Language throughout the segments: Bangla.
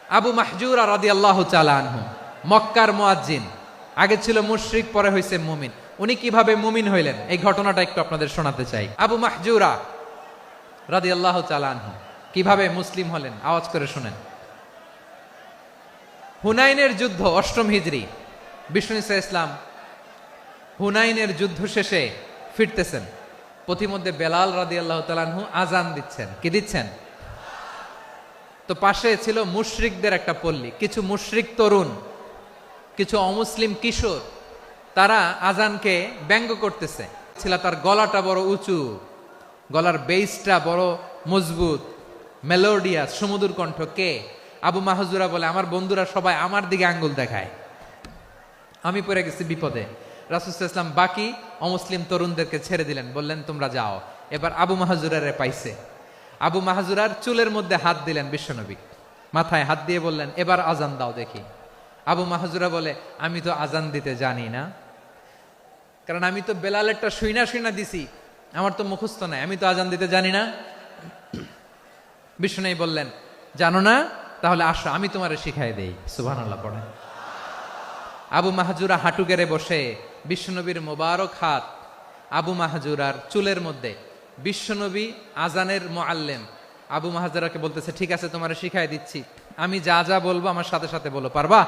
আবু মাহজুরা রাদিয়াল্লাহু তাআলা আনহু, মক্কার মুয়াজ্জিন, আগে ছিল মুশরিক, পরে হইছে মুমিন। উনি কিভাবে মুমিন হইলেন এই ঘটনাটা একটু আপনাদের শোনাতে চাই। আবু মাহজুরা রাদিয়াল্লাহু তাআলা আনহু কিভাবে মুসলিম হলেন, আওয়াজ করে শুনেন। হুনাইনের যুদ্ধ, অষ্টম হিজরি, বিষ্ণু ঈসা ইসলাম হুনাইনের যুদ্ধ শেষে ফিরতেছেন। পথিমধ্যে বেলাল রাদিয়াল্লাহু তাআলা আনহু আজান দিচ্ছেন। কি দিচ্ছেন? তো পাশে ছিল মুশরিকদের একটা পল্লী, কিছু মুশরিক তরুণ, কিছু অমুসলিম কিশোর, তারা আজানকে ব্যঙ্গ করতেছে। ছিল তার গলাটা বড় উঁচু, গলার বেসটা বড় মজবুত, মেলোডিয়াস, সুমধুর কণ্ঠ। কে? আবু মাহজুরা বলে, আমার বন্ধুরা সবাই আমার দিকে আঙ্গুল দেখায়, আমি পড়ে গেছি বিপদে। রাসূল সাল্লাল্লাহু আলাইহি ওয়াসাল্লাম বাকি অমুসলিম তরুণদেরকে ছেড়ে দিলেন, বললেন তোমরা যাও। এবার আবু মাহজুরারে পাইছে। আবু মাহজুরার চুলের মধ্যে হাত দিলেন বিশ্বনবী, মাথায় হাত দিয়ে বললেন এবার আজান দাও দেখি। আবু মাহজুরা বলে, আমি তো আজান দিতে জানি না, কারণ আমি তো বেলালেরটা শুইনা শুইনা দিছি, আমার তো মুখস্থ নাই, আমি তো আজান দিতে জানি না। বিশ্বনবী বললেন, জানো না? তাহলে আসো, আমি তোমারে শিখাই দেই। সুবহানাল্লাহ পড়ে। আবু মাহজুরা হাঁটু গেড়ে বসে, বিশ্বনবীর মোবারক হাত আবু মাহজুরার চুলের মধ্যে। বিশ্বনবী আজানের মুআল্লিম আবু মাহজুরাকে বলতেছে, ঠিক আছে তোমারে শিখাই দিচ্ছি, আমি যা যা বলবো আমার সাথে সাথে বলো, পারবা?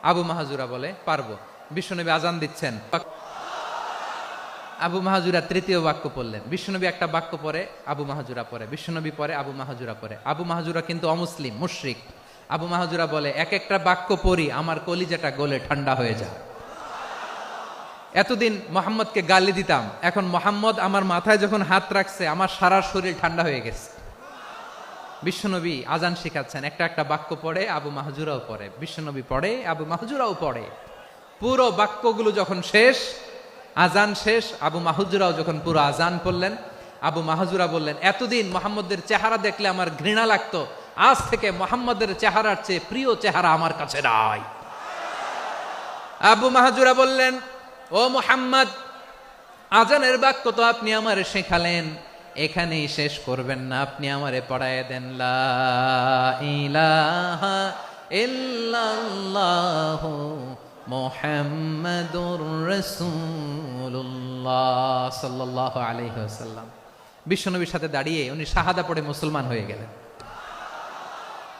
আবু মাহজুরা বলে, পারবো। বিশ্বনবী আজান দিচ্ছেন, আবু মাহজুরা তৃতীয় বাক্য পড়লেন। বিশ্বনবী একটা বাক্য পরে আবু মাহজুরা পরে, বিশ্বনবী পরে আবু মাহজুরা পরে। আবু মাহজুরা কিন্তু অমুসলিম, মুশরিক। আবু মাহজুরা বলে, এক একটা বাক্য পড়ি আমার কলিজাটা গলে ঠান্ডা হয়ে যায়। এতদিন মোহাম্মদকে গালি দিতাম, এখন মোহাম্মদ আমার মাথায় যখন হাত রাখছে আমার সারা শরীর ঠান্ডা হয়ে গেছে। বিশ্বনবী আজান শিখাচ্ছেন, একটা একটা বাক্য পড়ে আবু মাহজুরাও পড়ে, বিশ্বনবী পড়ে আবু মাহজুরাও পড়ে। পুরো বাক্যগুলো যখন শেষ, আজান শেষ, আবু মাহজুরাও যখন পুরো আজান পড়লেন, আবু মাহজুরা বললেন, এতদিন মোহাম্মদের চেহারা দেখলে আমার ঘৃণা লাগতো, আজ থেকে মোহাম্মদের চেহারার চেয়ে প্রিয় চেহারা আমার কাছে নাই। আবু মাহজুরা বললেন, ও মুহাম্মদ, আজানের বাক্য তো আপনি আমারে শেখালেন, এখানেই শেষ করবেন না, আপনি আমারে পড়ায় দেন, লা ইলাহা ইল্লাল্লাহু মুহাম্মাদুর রাসূলুল্লাহ সাল্লাল্লাহু আলাইহি ওয়াসাল্লাম। বিশ্বনবীর সাথে দাঁড়িয়ে উনি শাহাদা পড়ে মুসলমান হয়ে গেলেন।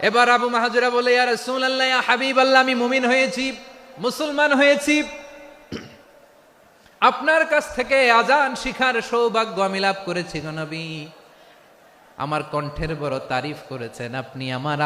এবার আবু মাহজুরা বলে, ইয়া রাসূলুল্লাহ, ইয়া হাবিবাল্লাহ, আমি মুমিন হয়েছি, মুসলমান হয়েছি, আপনার কাছ থেকে আজান শিখার সৌভাগ্য আমি লাভ করেছি গো নবী। আমার কণ্ঠের বড় তারিফ করেছেন আপনি, আমার